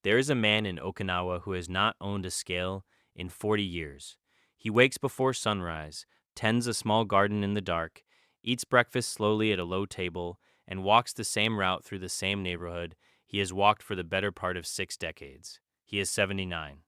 There is a man in Okinawa who has not owned a scale in 40 years. He wakes before sunrise, tends a small garden in the dark, eats breakfast slowly at a low table, and walks the same route through the same neighborhood he has walked for the better part of 6 decades. He is 79.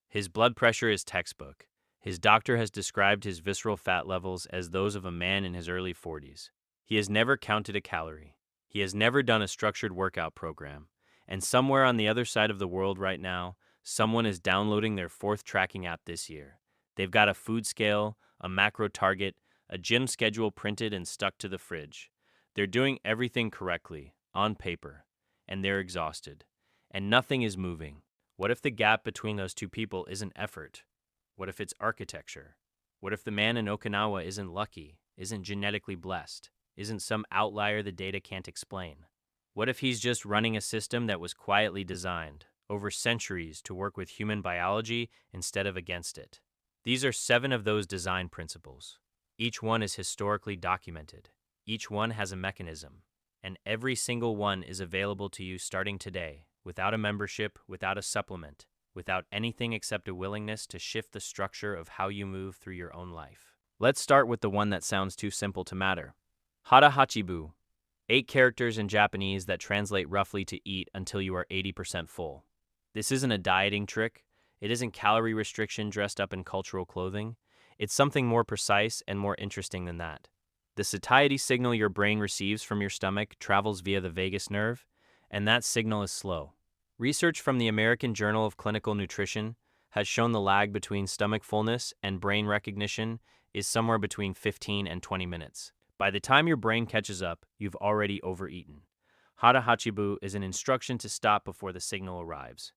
His blood pressure is textbook. His doctor has described his visceral fat levels as those of a man in his early 40s. He has never counted a calorie. He has never done a structured workout program. And somewhere on the other side of the world right now, someone is downloading their fourth tracking app this year. They've got a food scale, a macro target, a gym schedule printed and stuck to the fridge. They're doing everything correctly, on paper, and they're exhausted. And nothing is moving. What if the gap between those two people isn't effort? What if it's architecture? What if the man in Okinawa isn't lucky, isn't genetically blessed, isn't some outlier the data can't explain? What if he's just running a system that was quietly designed, over centuries, to work with human biology instead of against it? These are 7 of those design principles. Each one is historically documented. Each one has a mechanism. And every single one is available to you starting today, without a membership, without a supplement, without anything except a willingness to shift the structure of how you move through your own life. Let's start with the one that sounds too simple to matter. Hara Hachi Bu. 8 characters in Japanese that translate roughly to eat until you are 80% full. This isn't a dieting trick. It isn't calorie restriction dressed up in cultural clothing. It's something more precise and more interesting than that. The satiety signal your brain receives from your stomach travels via the vagus nerve, and that signal is slow. Research from the American Journal of Clinical Nutrition has shown the lag between stomach fullness and brain recognition is somewhere between 15 and 20 minutes. By the time your brain catches up, you've already overeaten. Hara Hachi Bu is an instruction to stop before the signal arrives,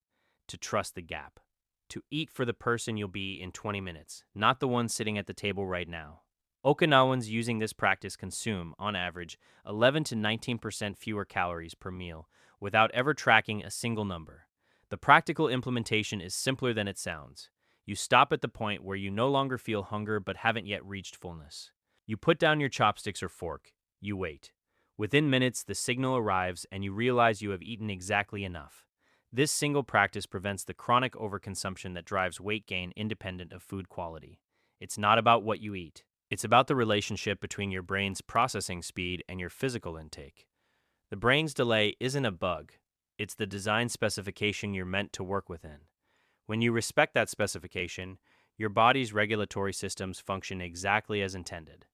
to trust the gap, to eat for the person you'll be in 20 minutes, not the one sitting at the table right now. Okinawans using this practice consume, on average, 11 to 19% fewer calories per meal without ever tracking a single number. The practical implementation is simpler than it sounds. You stop at the point where you no longer feel hunger but haven't yet reached fullness. You put down your chopsticks or fork. You wait. Within minutes, the signal arrives and you realize you have eaten exactly enough. This single practice prevents the chronic overconsumption that drives weight gain independent of food quality. It's not about what you eat. It's about the relationship between your brain's processing speed and your physical intake. The brain's delay isn't a bug. It's the design specification you're meant to work within. When you respect that specification, your body's regulatory systems function exactly as intended.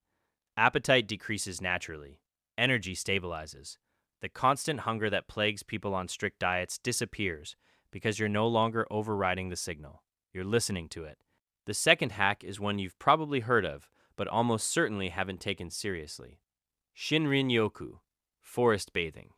Appetite decreases naturally. Energy stabilizes. The constant hunger that plagues people on strict diets disappears because you're no longer overriding the signal. You're listening to it. The second hack is one you've probably heard of, but almost certainly haven't taken seriously. Shinrin-Yoku, forest bathing.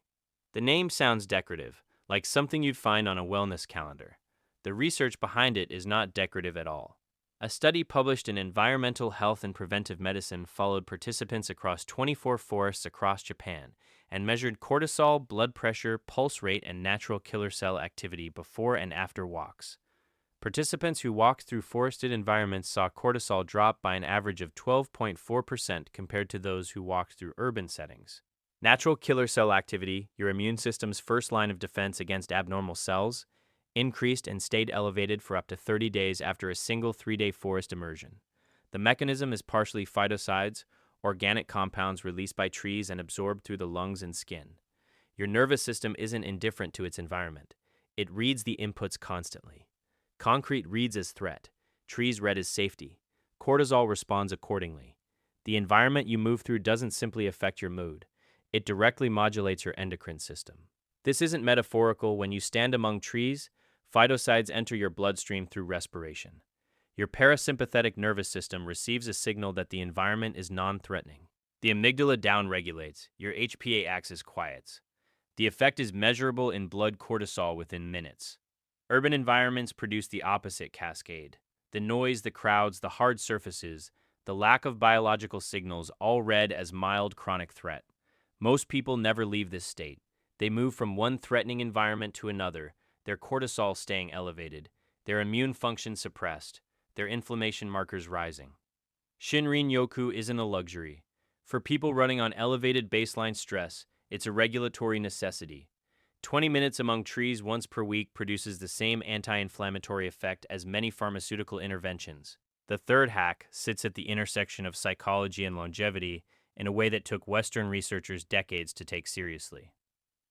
The name sounds decorative, like something you'd find on a wellness calendar. The research behind it is not decorative at all. A study published in Environmental Health and Preventive Medicine followed participants across 24 forests across Japan and measured cortisol, blood pressure, pulse rate, and natural killer cell activity before and after walks. Participants who walked through forested environments saw cortisol drop by an average of 12.4% compared to those who walked through urban settings. Natural killer cell activity, your immune system's first line of defense against abnormal cells, increased and stayed elevated for up to 30 days after a single 3-day forest immersion. The mechanism is partially phytocides, organic compounds released by trees and absorbed through the lungs and skin. Your nervous system isn't indifferent to its environment. It reads the inputs constantly. Concrete reads as threat. Trees read as safety. Cortisol responds accordingly. The environment you move through doesn't simply affect your mood. It directly modulates your endocrine system. This isn't metaphorical. When you stand among trees, phytocides enter your bloodstream through respiration. Your parasympathetic nervous system receives a signal that the environment is non-threatening. The amygdala downregulates. Your HPA axis quiets. The effect is measurable in blood cortisol within minutes. Urban environments produce the opposite cascade. The noise, the crowds, the hard surfaces, the lack of biological signals, all read as mild chronic threat. Most people never leave this state. They move from one threatening environment to another, their cortisol staying elevated, their immune function suppressed, their inflammation markers rising. Shinrin-Yoku isn't a luxury. For people running on elevated baseline stress, it's a regulatory necessity. 20 minutes among trees once per week produces the same anti-inflammatory effect as many pharmaceutical interventions. The third hack sits at the intersection of psychology and longevity in a way that took Western researchers decades to take seriously.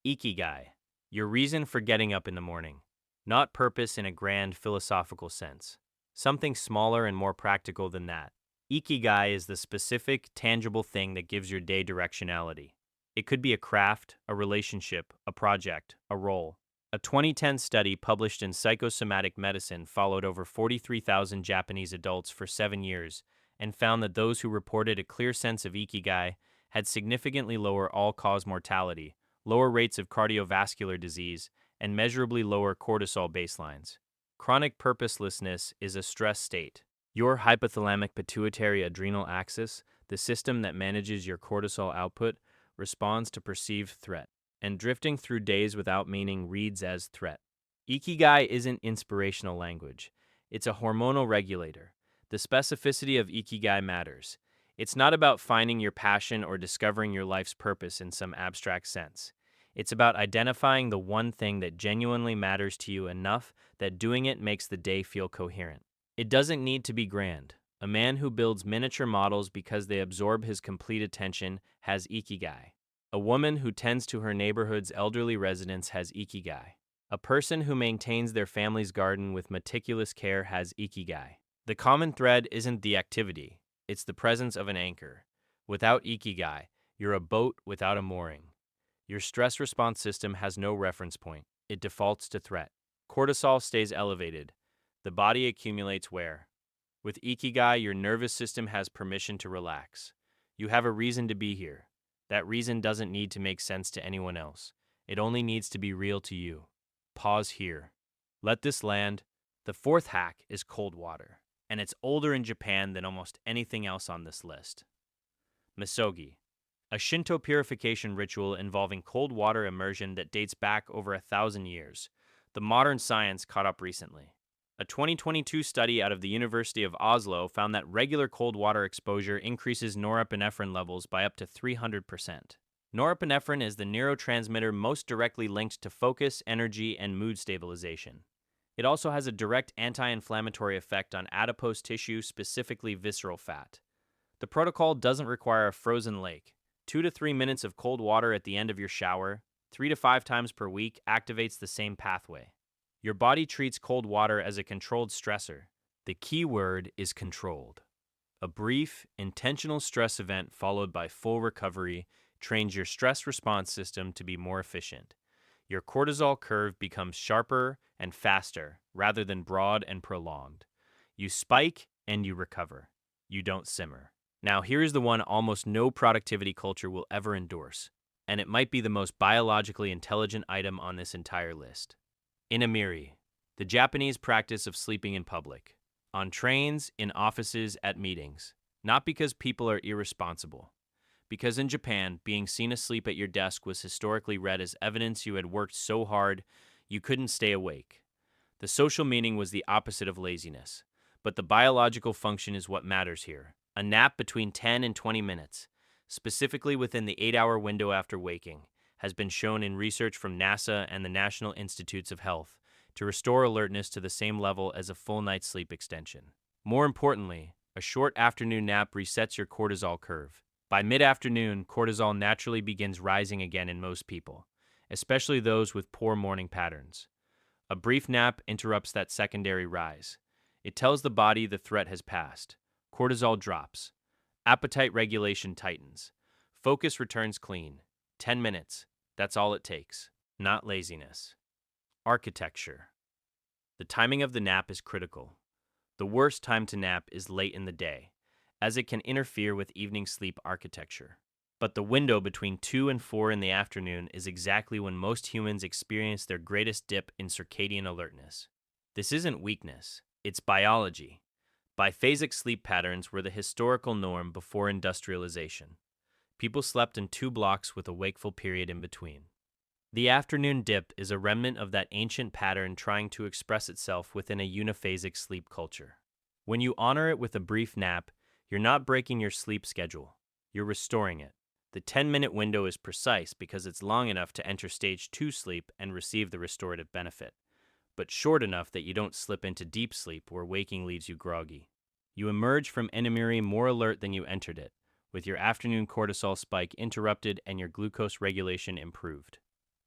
Ikigai, your reason for getting up in the morning, not purpose in a grand philosophical sense. Something smaller and more practical than that. Ikigai is the specific, tangible thing that gives your day directionality. It could be a craft, a relationship, a project, a role. A 2010 study published in Psychosomatic Medicine followed over 43,000 Japanese adults for 7 years and found that those who reported a clear sense of ikigai had significantly lower all-cause mortality, lower rates of cardiovascular disease, and measurably lower cortisol baselines. Chronic purposelessness is a stress state. Your hypothalamic pituitary adrenal axis, the system that manages your cortisol output, responds to perceived threat, and drifting through days without meaning reads as threat. Ikigai isn't inspirational language. It's a hormonal regulator. The specificity of Ikigai matters. It's not about finding your passion or discovering your life's purpose in some abstract sense. It's about identifying the one thing that genuinely matters to you enough that doing it makes the day feel coherent. It doesn't need to be grand. A man who builds miniature models because they absorb his complete attention has ikigai. A woman who tends to her neighborhood's elderly residents has ikigai. A person who maintains their family's garden with meticulous care has ikigai. The common thread isn't the activity, it's the presence of an anchor. Without ikigai, you're a boat without a mooring. Your stress response system has no reference point. It defaults to threat. Cortisol stays elevated. The body accumulates wear. With ikigai, your nervous system has permission to relax. You have a reason to be here. That reason doesn't need to make sense to anyone else. It only needs to be real to you. Pause here. Let this land. The fourth hack is cold water, and it's older in Japan than almost anything else on this list. Misogi, a Shinto purification ritual involving cold water immersion that dates back over 1,000 years. The modern science caught up recently. A 2022 study out of the University of Oslo found that regular cold water exposure increases norepinephrine levels by up to 300%. Norepinephrine is the neurotransmitter most directly linked to focus, energy, and mood stabilization. It also has a direct anti-inflammatory effect on adipose tissue, specifically visceral fat. The protocol doesn't require a frozen lake. 2 to 3 minutes of cold water at the end of your shower, 3 to 5 times per week, activates the same pathway. Your body treats cold water as a controlled stressor. The key word is controlled. A brief, intentional stress event followed by full recovery trains your stress response system to be more efficient. Your cortisol curve becomes sharper and faster rather than broad and prolonged. You spike and you recover. You don't simmer. Now, here is the one almost no productivity culture will ever endorse, and it might be the most biologically intelligent item on this entire list. Inemuri, the Japanese practice of sleeping in public. On trains, in offices, at meetings. Not because people are irresponsible. Because in Japan, being seen asleep at your desk was historically read as evidence you had worked so hard you couldn't stay awake. The social meaning was the opposite of laziness, but the biological function is what matters here. A nap between 10 and 20 minutes, specifically within the 8-hour window after waking, has been shown in research from NASA and the National Institutes of Health to restore alertness to the same level as a full night's sleep extension. More importantly, a short afternoon nap resets your cortisol curve. By mid-afternoon, cortisol naturally begins rising again in most people, especially those with poor morning patterns. A brief nap interrupts that secondary rise. It tells the body the threat has passed. Cortisol drops. Appetite regulation tightens. Focus returns clean. 10 minutes. That's all it takes. Not laziness. Architecture. The timing of the nap is critical. The worst time to nap is late in the day, as it can interfere with evening sleep architecture. But the window between 2 and 4 in the afternoon is exactly when most humans experience their greatest dip in circadian alertness. This isn't weakness, it's biology. Biphasic sleep patterns were the historical norm before industrialization. People slept in 2 blocks with a wakeful period in between. The afternoon dip is a remnant of that ancient pattern trying to express itself within a uniphasic sleep culture. When you honor it with a brief nap, you're not breaking your sleep schedule, you're restoring it. The 10-minute window is precise because it's long enough to enter stage 2 sleep and receive the restorative benefit, but short enough that you don't slip into deep sleep where waking leaves you groggy. You emerge from Inemuri more alert than you entered it, with your afternoon cortisol spike interrupted and your glucose regulation improved.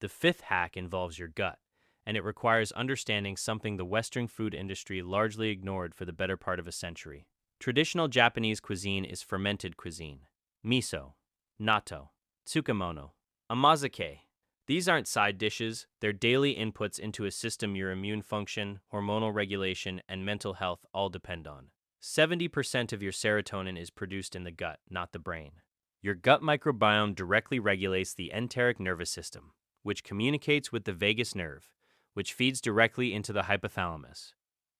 The fifth hack involves your gut, and it requires understanding something the Western food industry largely ignored for the better part of a century. Traditional Japanese cuisine is fermented cuisine. Miso, natto, tsukemono, amazake. These aren't side dishes, they're daily inputs into a system your immune function, hormonal regulation, and mental health all depend on. 70% of your serotonin is produced in the gut, not the brain. Your gut microbiome directly regulates the enteric nervous system, which communicates with the vagus nerve, which feeds directly into the hypothalamus.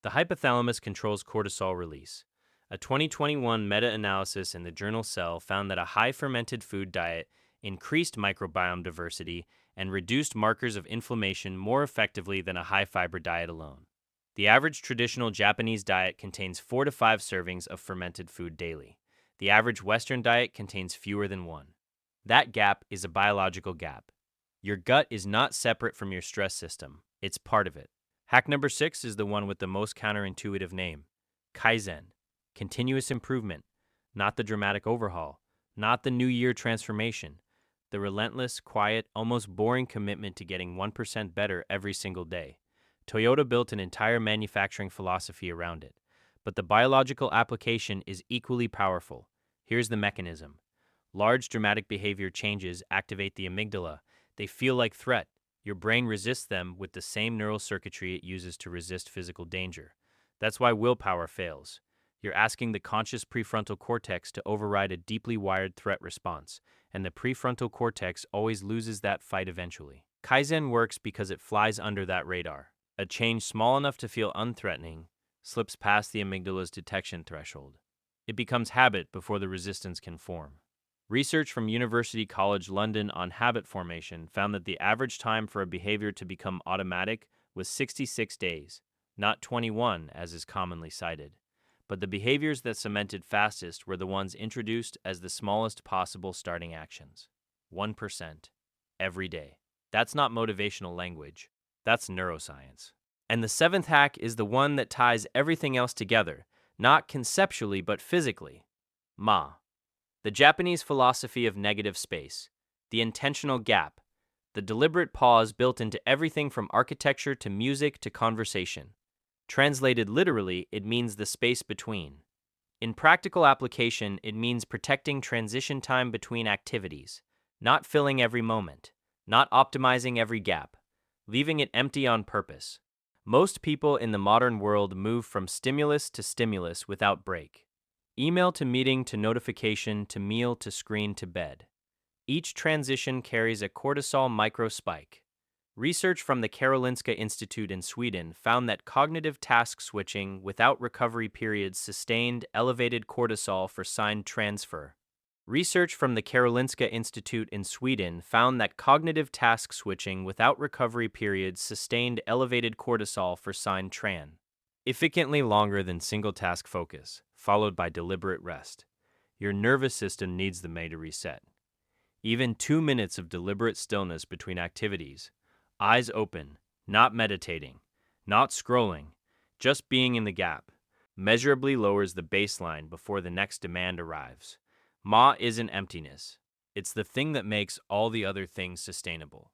The hypothalamus controls cortisol release. A 2021 meta-analysis in the journal Cell found that a high fermented food diet increased microbiome diversity and reduced markers of inflammation more effectively than a high-fiber diet alone. The average traditional Japanese diet contains 4 to 5 servings of fermented food daily. The average Western diet contains fewer than 1. That gap is a biological gap. Your gut is not separate from your stress system. It's part of it. Hack number 6 is the one with the most counterintuitive name. Kaizen. Continuous improvement. Not the dramatic overhaul. Not the New Year transformation. The relentless, quiet, almost boring commitment to getting 1% better every single day. Toyota built an entire manufacturing philosophy around it. But the biological application is equally powerful. Here's the mechanism. Large dramatic behavior changes activate the amygdala. They feel like threat. Your brain resists them with the same neural circuitry it uses to resist physical danger. That's why willpower fails. You're asking the conscious prefrontal cortex to override a deeply wired threat response, and the prefrontal cortex always loses that fight eventually. Kaizen works because it flies under that radar. A change small enough to feel unthreatening slips past the amygdala's detection threshold. It becomes habit before the resistance can form. Research from University College London on habit formation found that the average time for a behavior to become automatic was 66 days, not 21 as is commonly cited. But the behaviors that cemented fastest were the ones introduced as the smallest possible starting actions. 1%. Every day. That's not motivational language. That's neuroscience. And the seventh hack is the one that ties everything else together, not conceptually but physically. Ma. The Japanese philosophy of negative space. The intentional gap. The deliberate pause built into everything from architecture to music to conversation. Translated literally, it means the space between. In practical application, it means protecting transition time between activities, not filling every moment, not optimizing every gap, leaving it empty on purpose. Most people in the modern world move from stimulus to stimulus without break. Email to meeting to notification to meal to screen to bed. Each transition carries a cortisol microspike. Research from the Karolinska Institute in Sweden found that cognitive task switching without recovery periods sustained elevated cortisol for sign transfer. Research from the Karolinska Institute in Sweden found that cognitive task switching without recovery periods sustained elevated cortisol for sign tran. Efficiently longer than single task focus, followed by deliberate rest. Your nervous system needs the May to reset. Even 2 minutes of deliberate stillness between activities, eyes open, not meditating, not scrolling, just being in the gap, measurably lowers the baseline before the next demand arrives. Ma isn't emptiness. It's the thing that makes all the other things sustainable.